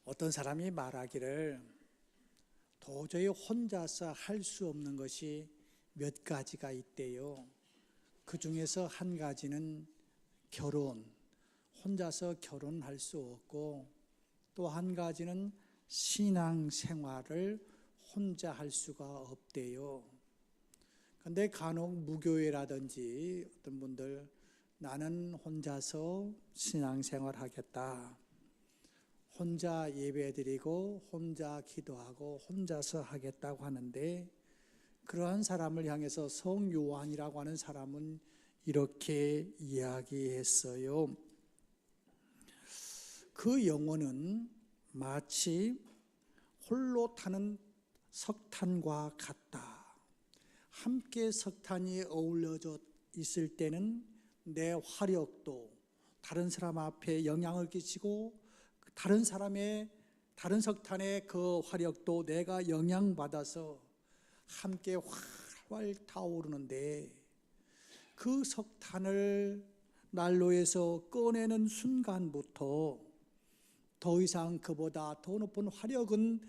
어떤 사람이 말하기를 도저히 혼자서 할 수 없는 것이 몇 가지가 있대요. 그 중에서 한 가지는 결혼, 혼자서 결혼할 수 없고, 또 한 가지는 신앙생활을 혼자 할 수가 없대요. 근데 간혹 무교회라든지 어떤 분들, 나는 혼자서 신앙생활 하겠다, 혼자 예배드리고 혼자 기도하고 혼자서 하겠다고 하는데, 그러한 사람을 향해서 성 요한이라고 하는 사람은 이렇게 이야기했어요. 그 영혼은 마치 홀로 타는 석탄과 같다. 함께 석탄이 어울려져 있을 때는 내 화력도 다른 사람 앞에 영향을 끼치고, 다른 석탄의 그 화력도 내가 영향받아서 함께 활활 타오르는데, 그 석탄을 난로에서 꺼내는 순간부터 더 이상 그보다 더 높은 화력은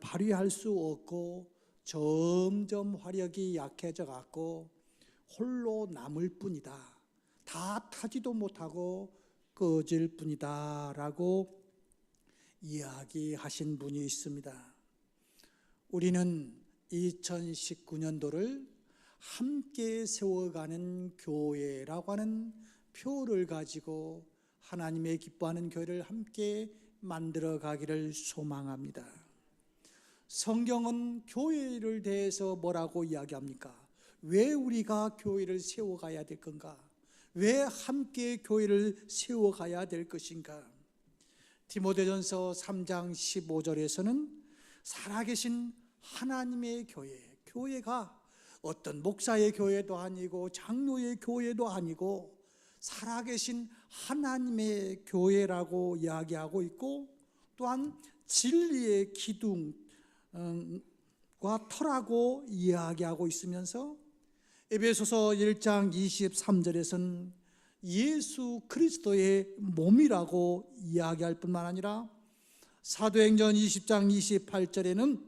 발휘할 수 없고, 점점 화력이 약해져 갖고 홀로 남을 뿐이다, 다 타지도 못하고 꺼질 뿐이다 라고 이야기하신 분이 있습니다. 우리는 2019년도를 함께 세워가는 교회라고 하는 표를 가지고 하나님의 기뻐하는 교회를 함께 만들어 가기를 소망합니다. 성경은 교회를 대해서 뭐라고 이야기합니까? 왜 우리가 교회를 세워가야 될 건가? 왜 함께 교회를 세워가야 될 것인가? 디모데전서 3장 15절에서는 살아계신 하나님의 교회가 어떤 목사의 교회도 아니고 장로의 교회도 아니고 살아계신 하나님의 교회라고 이야기하고 있고, 또한 진리의 기둥과 터라고 이야기하고 있으면서 에베소서 1장 23절에서는 예수 그리스도의 몸이라고 이야기할 뿐만 아니라 사도행전 20장 28절에는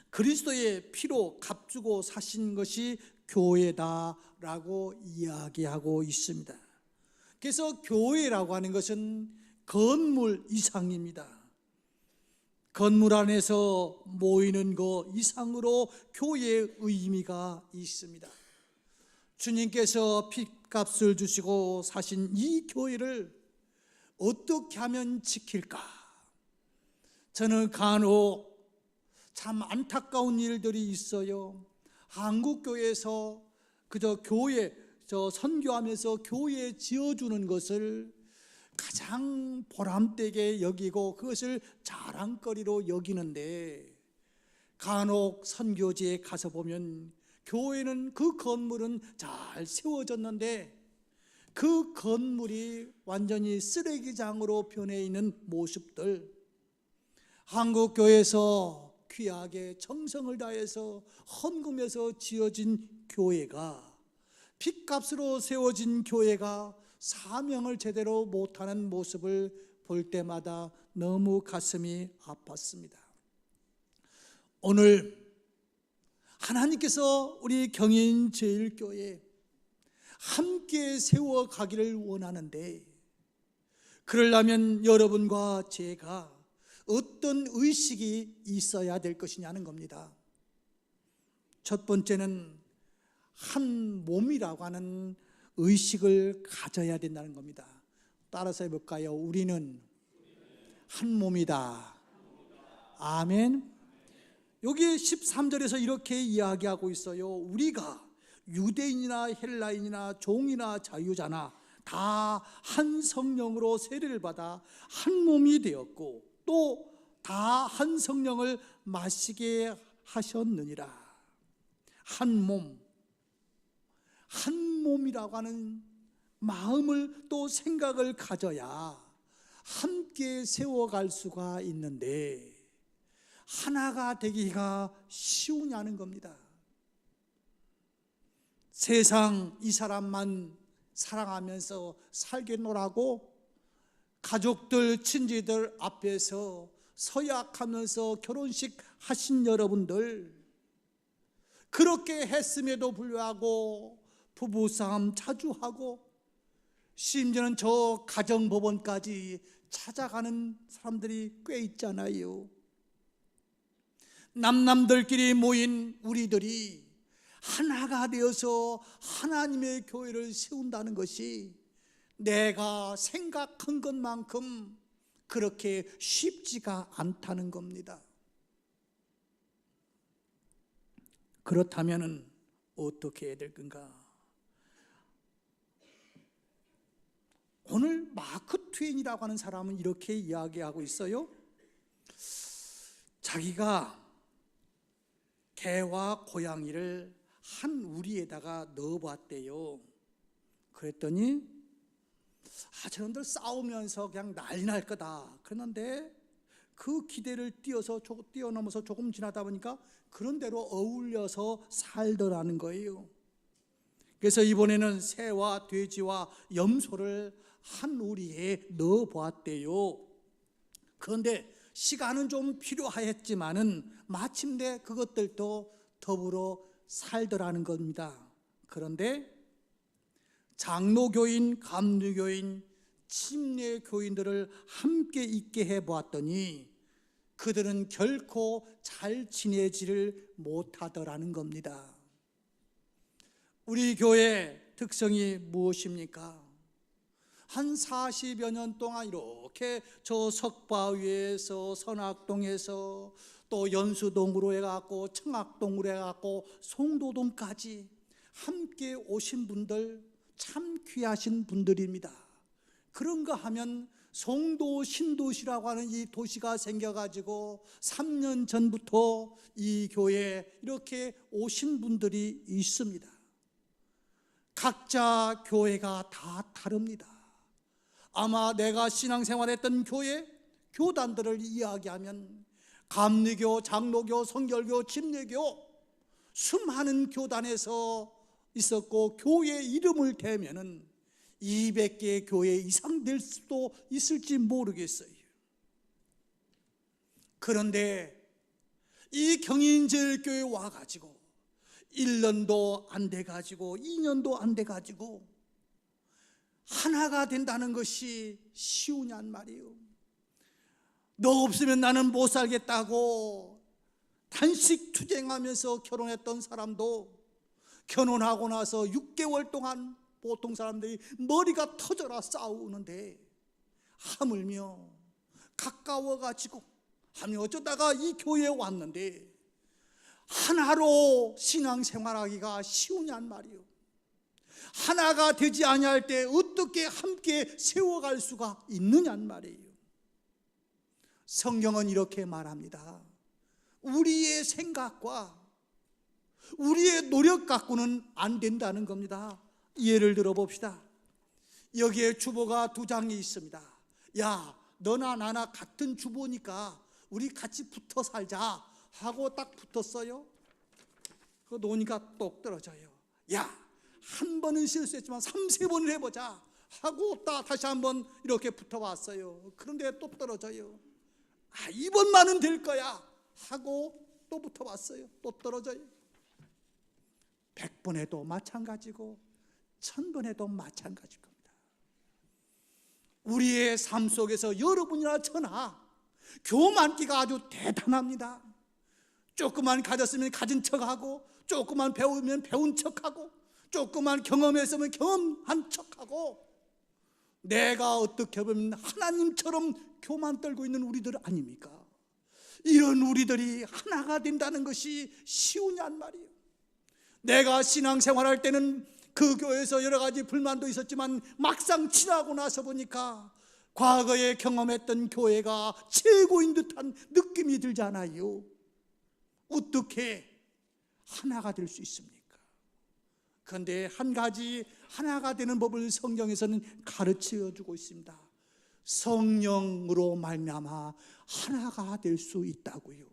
그리스도의 피로 값주고 사신 것이 교회다라고 이야기하고 있습니다. 그래서 교회라고 하는 것은 건물 이상입니다. 건물 안에서 모이는 것 이상으로 교회의 의미가 있습니다. 주님께서 핏값을 주시고 사신 이 교회를 어떻게 하면 지킬까? 저는 간혹 참 안타까운 일들이 있어요. 한국교회에서 그저 선교하면서 교회 지어주는 것을 가장 보람되게 여기고 그것을 자랑거리로 여기는데, 간혹 선교지에 가서 보면 교회는 그 건물은 잘 세워졌는데 그 건물이 완전히 쓰레기장으로 변해 있는 모습들, 한국교회에서 귀하게 정성을 다해서 헌금해서 지어진 교회가, 핏값으로 세워진 교회가 사명을 제대로 못하는 모습을 볼 때마다 너무 가슴이 아팠습니다. 오늘 하나님께서 우리 경인제일교회 함께 세워가기를 원하는데, 그러려면 여러분과 제가 어떤 의식이 있어야 될 것이냐는 겁니다. 첫 번째는 한 몸이라고 하는 의식을 가져야 된다는 겁니다. 따라서 해볼까요? 우리는 한 몸이다. 아멘. 여기 13절에서 이렇게 이야기하고 있어요. 우리가 유대인이나 헬라인이나 종이나 자유자나 다 한 성령으로 세례를 받아 한 몸이 되었고, 또 다 한 성령을 마시게 하셨느니라. 한 몸이라고 하는 마음을 또 생각을 가져야 함께 세워갈 수가 있는데, 하나가 되기가 쉬우냐는 겁니다. 세상 이 사람만 사랑하면서 살겠노라고 가족들, 친지들 앞에서 서약하면서 결혼식 하신 여러분들, 그렇게 했음에도 불구하고 부부싸움 자주 하고 심지어는 저 가정법원까지 찾아가는 사람들이 꽤 있잖아요. 남남들끼리 모인 우리들이 하나가 되어서 하나님의 교회를 세운다는 것이 내가 생각한 것만큼 그렇게 쉽지가 않다는 겁니다. 그렇다면 어떻게 해야 될 건가? 오늘 마크 트웨인이라고 하는 사람은 이렇게 이야기하고 있어요. 자기가 개와 고양이를 한 우리에다가 넣어봤대요. 그랬더니 저놈들 싸우면서 그냥 난리 날 거다. 그랬는데 그 기대를 뛰어넘어서 조금 지나다 보니까 그런 대로 어울려서 살더라는 거예요. 그래서 이번에는 새와 돼지와 염소를 한 우리에 넣어보았대요. 그런데 시간은 좀 필요하였지만은 마침내 그것들도 더불어 살더라는 겁니다. 그런데 장로교인, 감리교인, 침례교인들을 함께 있게 해보았더니 그들은 결코 잘 지내지를 못하더라는 겁니다. 우리 교회 특성이 무엇입니까? 한 40여 년 동안 이렇게 저 석바 위에서 선악동에서 또 연수동으로 해갖고 청학동으로 해갖고 송도동까지 함께 오신 분들 참 귀하신 분들입니다. 그런가 하면 송도 신도시라고 하는 이 도시가 생겨가지고 3년 전부터 이 교회에 이렇게 오신 분들이 있습니다. 각자 교회가 다 다릅니다. 아마 내가 신앙생활했던 교회, 교단들을 이야기하면 감리교, 장로교, 성결교, 침례교 수많은 교단에서 있었고 교회 이름을 대면은 200개 교회 이상 될 수도 있을지 모르겠어요. 그런데 이 경인제일교회 와가지고 1년도 안 돼가지고 2년도 안 돼가지고 하나가 된다는 것이 쉬우냔 말이에요. 너 없으면 나는 못 살겠다고 단식 투쟁하면서 결혼했던 사람도 결혼하고 나서 6개월 동안 보통 사람들이 머리가 터져라 싸우는데 하물며 가까워가지고 하며 어쩌다가 이 교회에 왔는데 하나로 신앙생활하기가 쉬우냔 말이에요. 하나가 되지 아니할 때 어떻게 함께 세워갈 수가 있느냔 말이에요. 성경은 이렇게 말합니다. 우리의 생각과 우리의 노력 갖고는 안 된다는 겁니다. 예를 들어 봅시다. 여기에 주보가 2장이 있습니다. 야, 너나 나나 같은 주보니까 우리 같이 붙어 살자 하고 딱 붙었어요. 그거 놓으니까 똑 떨어져요. 야, 한 번은 실수했지만 3-4번을 해보자 하고 다시 한번 이렇게 붙어왔어요. 그런데 또 떨어져요. 이번만은 될 거야 하고 또 붙어왔어요. 또 떨어져요. 100번 해도 마찬가지고 1000번 해도 마찬가지일 겁니다. 우리의 삶 속에서 여러분이나 저나 교만기가 아주 대단합니다. 조금만 가졌으면 가진 척하고, 조금만 배우면 배운 척하고, 조금만 경험했으면 경험한 척하고, 내가 어떻게 보면 하나님처럼 교만 떨고 있는 우리들 아닙니까? 이런 우리들이 하나가 된다는 것이 쉬우냔 말이에요. 내가 신앙생활할 때는 그 교회에서 여러 가지 불만도 있었지만 막상 지나고 나서 보니까 과거에 경험했던 교회가 최고인 듯한 느낌이 들잖아요. 어떻게 하나가 될 수 있습니까? 그런데 한 가지 하나가 되는 법을 성경에서는 가르쳐 주고 있습니다. 성령으로 말미암아 하나가 될 수 있다고요.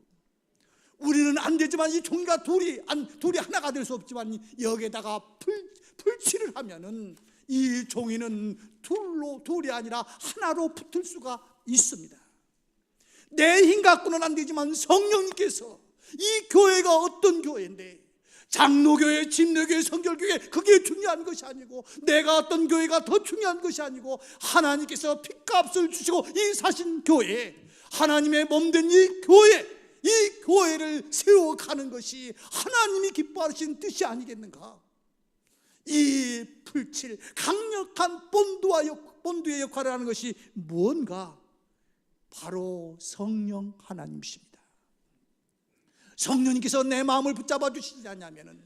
우리는 안 되지만 이 종이가 둘이 하나가 될 수 없지만 여기에다가 풀칠을 하면은 이 종이는 둘이 아니라 하나로 붙을 수가 있습니다. 내 힘 갖고는 안 되지만 성령님께서, 이 교회가 어떤 교회인데, 장로교회, 침례교회, 성결교회, 그게 중요한 것이 아니고, 내가 어떤 교회가 더 중요한 것이 아니고, 하나님께서 핏값을 주시고 이 사신 교회, 하나님의 몸된 이 교회를 세워가는 것이 하나님이 기뻐하시는 뜻이 아니겠는가? 이 불칠 강력한 본드의 역할을 하는 것이 뭔가? 바로 성령 하나님이십니다. 성령님께서 내 마음을 붙잡아 주시지 않냐면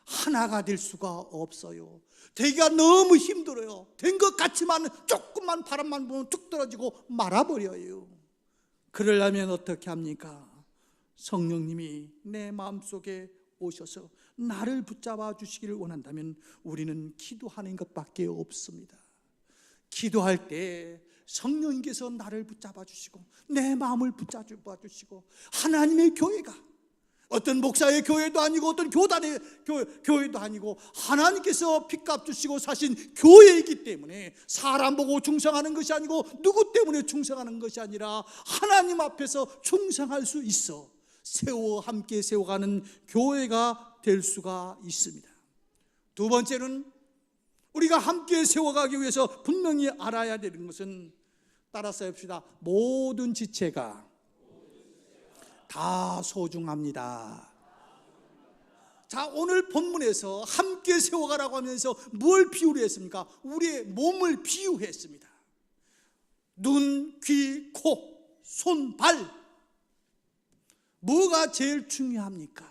하나가 될 수가 없어요. 되기가 너무 힘들어요. 된 것 같지만 조금만 바람만 불면 툭 떨어지고 말아버려요. 그러려면 어떻게 합니까? 성령님이 내 마음속에 오셔서 나를 붙잡아 주시기를 원한다면 우리는 기도하는 것밖에 없습니다. 기도할 때 성령님께서 나를 붙잡아 주시고 내 마음을 붙잡아 주시고, 하나님의 교회가 어떤 목사의 교회도 아니고 어떤 교단의 교회도 아니고 하나님께서 핏값 주시고 사신 교회이기 때문에 사람 보고 충성하는 것이 아니고 누구 때문에 충성하는 것이 아니라 하나님 앞에서 충성할 수 있어 함께 세워가는 교회가 될 수가 있습니다. 두 번째는 우리가 함께 세워가기 위해서 분명히 알아야 되는 것은, 따라서 해봅시다. 모든 지체가 다 소중합니다. 자, 오늘 본문에서 함께 세워가라고 하면서 뭘 비유를 했습니까? 우리의 몸을 비유했습니다. 눈, 귀, 코, 손, 발, 뭐가 제일 중요합니까?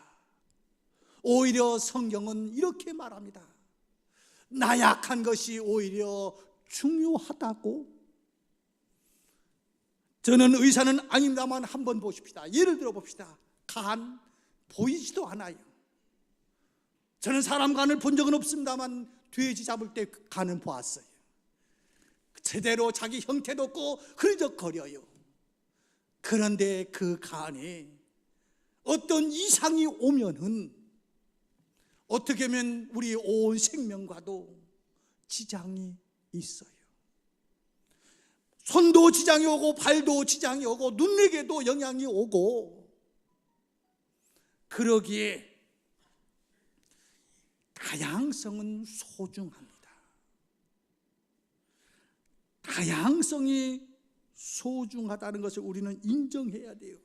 오히려 성경은 이렇게 말합니다. 나약한 것이 오히려 중요하다고. 저는 의사는 아닙니다만 한번 보십시다. 예를 들어 봅시다. 간 보이지도 않아요. 저는 사람 간을 본 적은 없습니다만 돼지 잡을 때 간은 보았어요. 제대로 자기 형태도 없고 흐르적거려요. 그런데 그 간에 어떤 이상이 오면은 어떻게 하면 우리 온 생명과도 지장이 있어요. 손도 지장이 오고 발도 지장이 오고 눈에게도 영향이 오고, 그러기에 다양성은 소중합니다. 다양성이 소중하다는 것을 우리는 인정해야 돼요.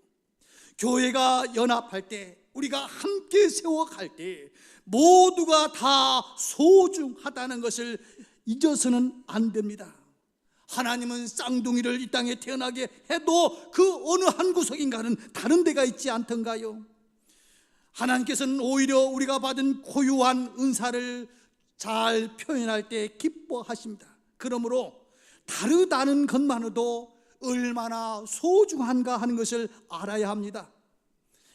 교회가 연합할 때, 우리가 함께 세워갈 때 모두가 다 소중하다는 것을 잊어서는 안 됩니다. 하나님은 쌍둥이를 이 땅에 태어나게 해도 그 어느 한 구석인가는 다른 데가 있지 않던가요? 하나님께서는 오히려 우리가 받은 고유한 은사를 잘 표현할 때 기뻐하십니다. 그러므로 다르다는 것만으로도 얼마나 소중한가 하는 것을 알아야 합니다.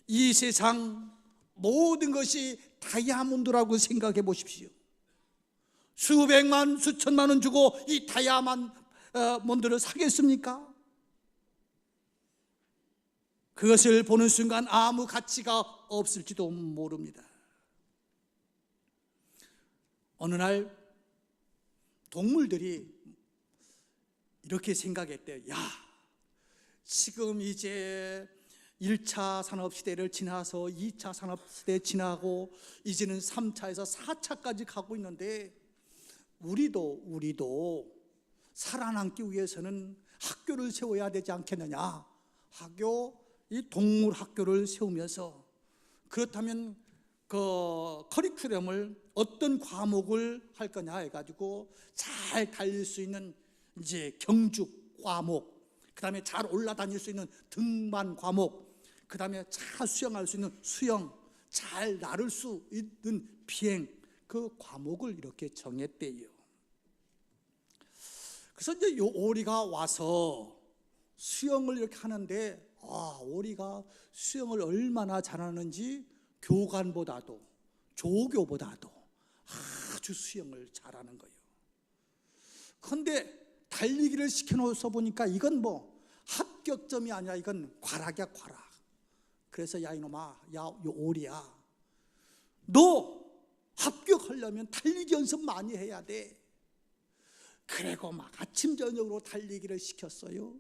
이 세상 모든 것이 다이아몬드라고 생각해 보십시오. 수백만 수천만 원 주고 이 다이아몬드를 사겠습니까? 그것을 보는 순간 아무 가치가 없을지도 모릅니다. 어느 날 동물들이 이렇게 생각했대요. 야, 지금 이제 1차 산업시대를 지나서 2차 산업시대 지나고 이제는 3차에서 4차까지 가고 있는데 우리도 살아남기 위해서는 학교를 세워야 되지 않겠느냐. 이 동물 학교를 세우면서, 그렇다면 그 커리큘럼을 어떤 과목을 할 거냐 해가지고 잘 달릴 수 있는 이제 경주 과목, 그 다음에 잘 올라다닐 수 있는 등반 과목, 그 다음에 잘 수영할 수 있는 수영, 잘 나를 수 있는 비행, 그 과목을 이렇게 정했대요. 그래서 이제 요 오리가 와서 수영을 이렇게 하는데, 오리가 수영을 얼마나 잘하는지 교관보다도 조교보다도 아주 수영을 잘하는 거예요. 그런데 달리기를 시켜놓아서 보니까 이건 뭐 합격점이 아니라 이건 과락이야, 과락. 그래서 야 이놈아, 야 오리야, 너 합격하려면 달리기 연습 많이 해야 돼. 그리고 막 아침 저녁으로 달리기를 시켰어요.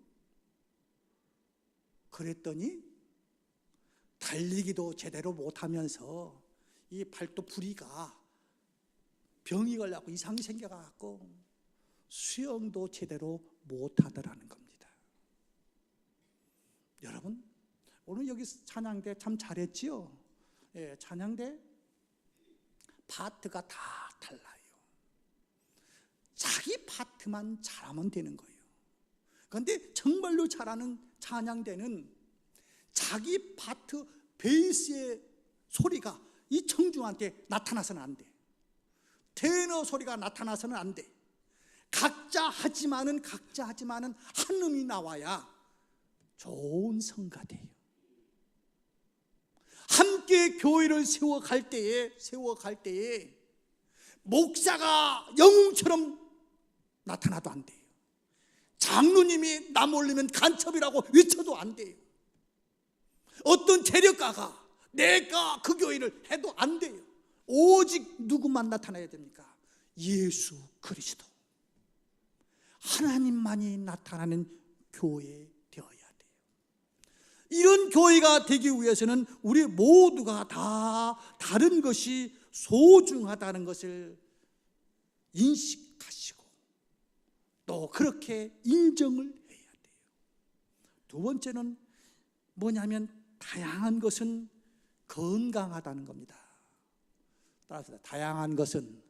그랬더니 달리기도 제대로 못하면서 이 발도 부리가 병이 걸려갖고 이상이 생겨갖고 수영도 제대로 못하더라는 겁니다. 여러분, 오늘 여기 찬양대 참 잘했지요? 예, 찬양대 파트가 다 달라요. 자기 파트만 잘하면 되는 거예요. 그런데 정말로 잘하는 찬양대는 자기 파트 베이스의 소리가 이 청중한테 나타나서는 안 돼. 테너 소리가 나타나서는 안 돼. 각자 하지만은 한 음이 나와야 좋은 성가 돼요. 함께 교회를 세워갈 때에 목사가 영웅처럼 나타나도 안 돼요. 장로님이 남 올리면 간첩이라고 외쳐도 안 돼요. 어떤 재력가가 내가 그 교회를 해도 안 돼요. 오직 누구만 나타나야 됩니까? 예수 그리스도, 하나님만이 나타나는 교회 되어야 돼요. 이런 교회가 되기 위해서는 우리 모두가 다 다른 것이 소중하다는 것을 인식하시고 또 그렇게 인정을 해야 돼요. 두 번째는 뭐냐면 다양한 것은 건강하다는 겁니다. 따라서 다양한 것은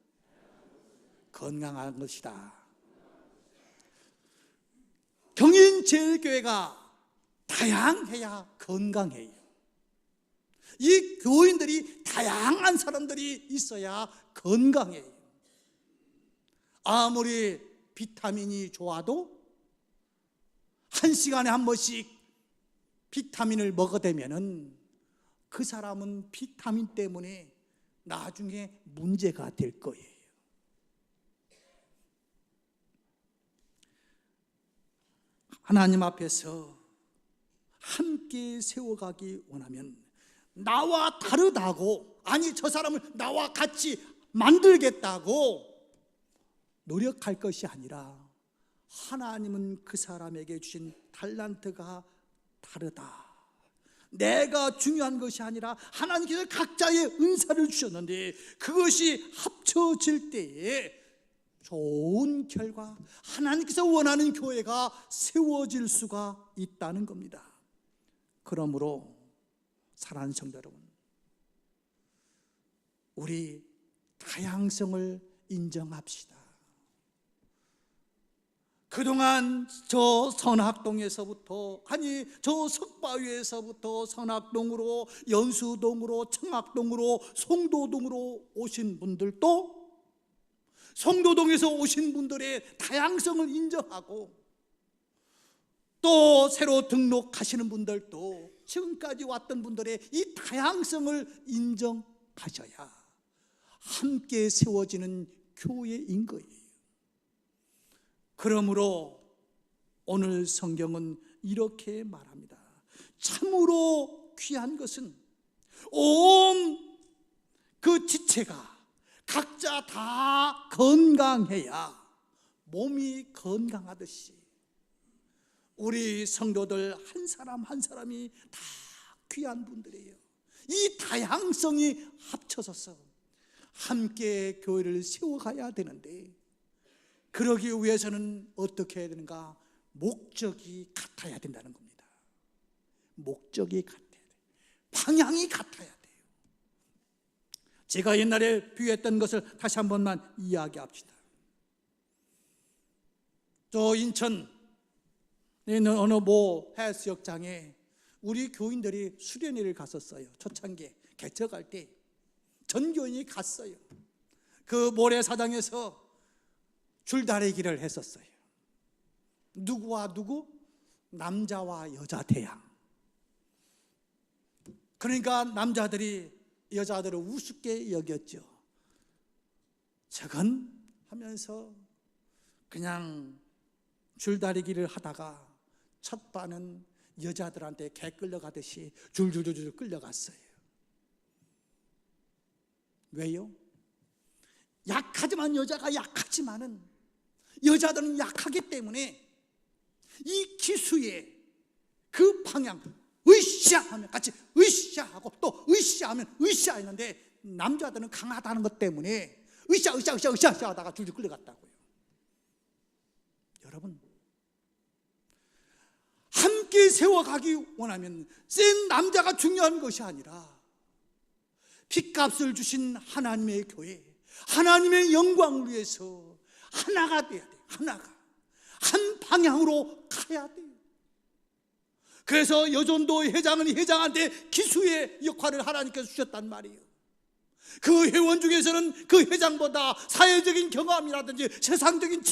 건강한 것이다. 경인제일교회가 다양해야 건강해요. 이 교인들이 다양한 사람들이 있어야 건강해요. 아무리 비타민이 좋아도 한 시간에 한 번씩 비타민을 먹어대면은 그 사람은 비타민 때문에 나중에 문제가 될 거예요. 하나님 앞에서 함께 세워가기 원하면 나와 다르다고, 아니 저 사람을 나와 같이 만들겠다고 노력할 것이 아니라 하나님은 그 사람에게 주신 달란트가 다르다. 내가 중요한 것이 아니라 하나님께서 각자의 은사를 주셨는데 그것이 합쳐질 때에 좋은 결과, 하나님께서 원하는 교회가 세워질 수가 있다는 겁니다. 그러므로 사랑하는 성도 여러분, 우리 다양성을 인정합시다. 그동안 저 선학동에서부터, 아니 저 석바위에서부터 선학동으로, 연수동으로, 청학동으로, 송도동으로 오신 분들도 송도동에서 오신 분들의 다양성을 인정하고 또 새로 등록하시는 분들도 지금까지 왔던 분들의 이 다양성을 인정하셔야 함께 세워지는 교회인 거예요. 그러므로 오늘 성경은 이렇게 말합니다. 참으로 귀한 것은 온 그 지체가 각자 다 건강해야 몸이 건강하듯이 우리 성도들 한 사람 한 사람이 다 귀한 분들이에요. 이 다양성이 합쳐져서 함께 교회를 세워가야 되는데 그러기 위해서는 어떻게 해야 되는가? 목적이 같아야 된다는 겁니다. 목적이 같아야 돼요. 방향이 같아야 돼요. 제가 옛날에 비유했던 것을 다시 한 번만 이야기합시다. 저 인천에 있는 어느 모 해수욕장에 우리 교인들이 수련회를 갔었어요. 초창기에 개척할 때 전교인이 갔어요. 그 모래사장에서 줄다리기를 했었어요. 누구와 누구? 남자와 여자 대양. 그러니까 남자들이 여자들을 우습게 여겼죠. 저건 하면서 그냥 줄다리기를 하다가 첫 반은 여자들한테 개 끌려가듯이 줄줄줄줄 끌려갔어요. 왜요? 약하지만 여자가 약하지만은 여자들은 약하기 때문에 이 기수의 그 방향, 으쌰 하면 같이 으쌰 하고 또 으쌰 하면 으쌰 했는데, 남자들은 강하다는 것 때문에 으쌰 하다가 줄줄 끌려갔다고요. 여러분, 함께 세워가기 원하면 센 남자가 중요한 것이 아니라 핏값을 주신 하나님의 교회, 하나님의 영광을 위해서 하나가 돼야 돼요. 하나가 한 방향으로 가야 돼요. 그래서 여전도 회장은 회장한테 기수의 역할을 하나님께서 주셨단 말이에요. 그 회원 중에서는 그 회장보다 사회적인 경험이라든지 세상적인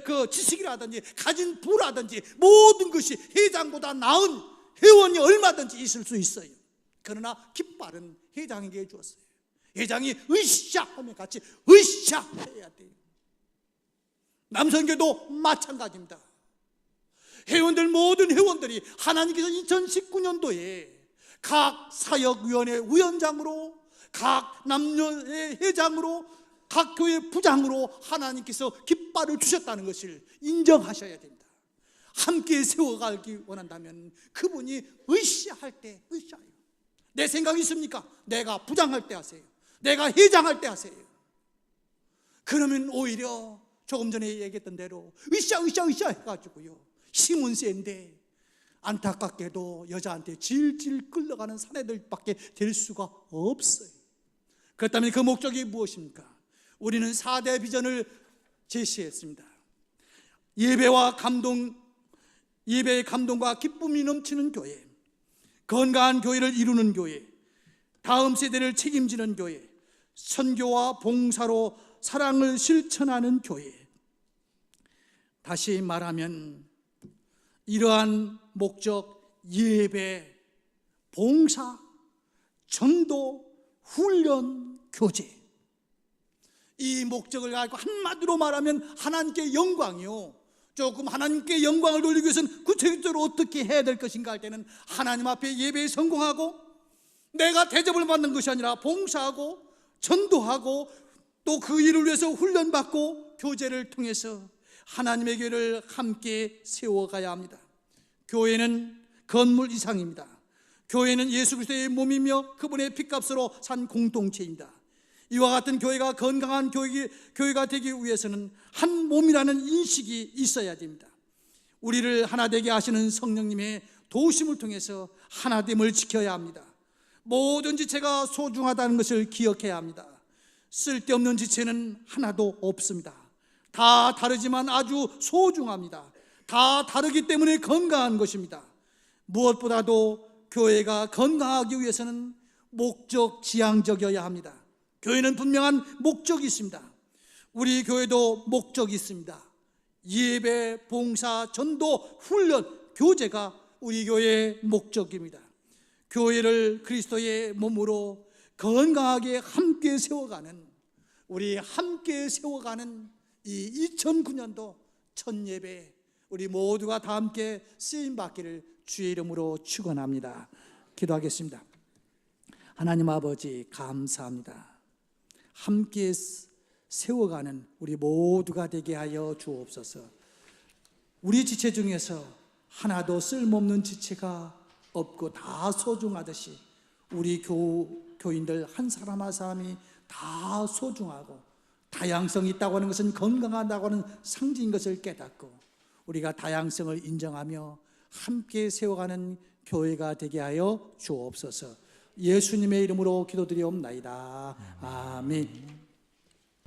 그 지식이라든지 가진 부라든지 모든 것이 회장보다 나은 회원이 얼마든지 있을 수 있어요. 그러나 깃발은 회장에게 주었어요. 회장이 으쌰 하면 같이 으쌰 해야 돼요. 남성교도 마찬가지입니다. 회원들, 모든 회원들이 하나님께서 2019년도에 각 사역위원회 위원장으로, 각 남녀의 회장으로, 각 교회 부장으로 하나님께서 깃발을 주셨다는 것을 인정하셔야 됩니다. 함께 세워가기 원한다면 그분이 으쌰할 때 으쌰요. 내 생각이 있습니까? 내가 부장할 때 하세요. 내가 회장할 때 하세요. 그러면 오히려 조금 전에 얘기했던 대로 으쌰 해가지고요, 힘은 센데 안타깝게도 여자한테 질질 끌려가는 사내들밖에 될 수가 없어요. 그렇다면 그 목적이 무엇입니까? 우리는 4대 비전을 제시했습니다. 예배의 감동과 기쁨이 넘치는 교회, 건강한 교회를 이루는 교회, 다음 세대를 책임지는 교회, 선교와 봉사로 사랑을 실천하는 교회. 다시 말하면 이러한 목적, 예배, 봉사, 전도, 훈련, 교제, 이 목적을 가지고 한마디로 말하면 하나님께 영광이요. 조금 하나님께 영광을 돌리기 위해서는 구체적으로 어떻게 해야 될 것인가 할 때는 하나님 앞에 예배에 성공하고, 내가 대접을 받는 것이 아니라 봉사하고 전도하고 또 그 일을 위해서 훈련받고 교제를 통해서 하나님의 교회를 함께 세워가야 합니다. 교회는 건물 이상입니다. 교회는 예수 그리스도의 몸이며 그분의 핏값으로 산 공동체입니다. 이와 같은 교회가 건강한 교회가 되기 위해서는 한 몸이라는 인식이 있어야 됩니다. 우리를 하나 되게 하시는 성령님의 도우심을 통해서 하나됨을 지켜야 합니다. 모든 지체가 소중하다는 것을 기억해야 합니다. 쓸데없는 지체는 하나도 없습니다. 다 다르지만 아주 소중합니다. 다 다르기 때문에 건강한 것입니다. 무엇보다도 교회가 건강하기 위해서는 목적지향적이어야 합니다. 교회는 분명한 목적이 있습니다. 우리 교회도 목적이 있습니다. 예배, 봉사, 전도, 훈련, 교제가 우리 교회의 목적입니다. 교회를 그리스도의 몸으로 건강하게 함께 세워가는, 우리 함께 세워가는 이 2009년도 첫 예배, 우리 모두가 다 함께 쓰임받기를 주의 이름으로 축원합니다. 기도하겠습니다. 하나님 아버지, 감사합니다. 함께 세워가는 우리 모두가 되게 하여 주옵소서. 우리 지체 중에서 하나도 쓸모없는 지체가 없고 다 소중하듯이 우리 교인들 한 사람 한 사람이 다 소중하고, 다양성이 있다고 하는 것은 건강하다고 하는 상징인 것을 깨닫고 우리가 다양성을 인정하며 함께 세워가는 교회가 되게 하여 주옵소서. 예수님의 이름으로 기도드리옵나이다. 아멘.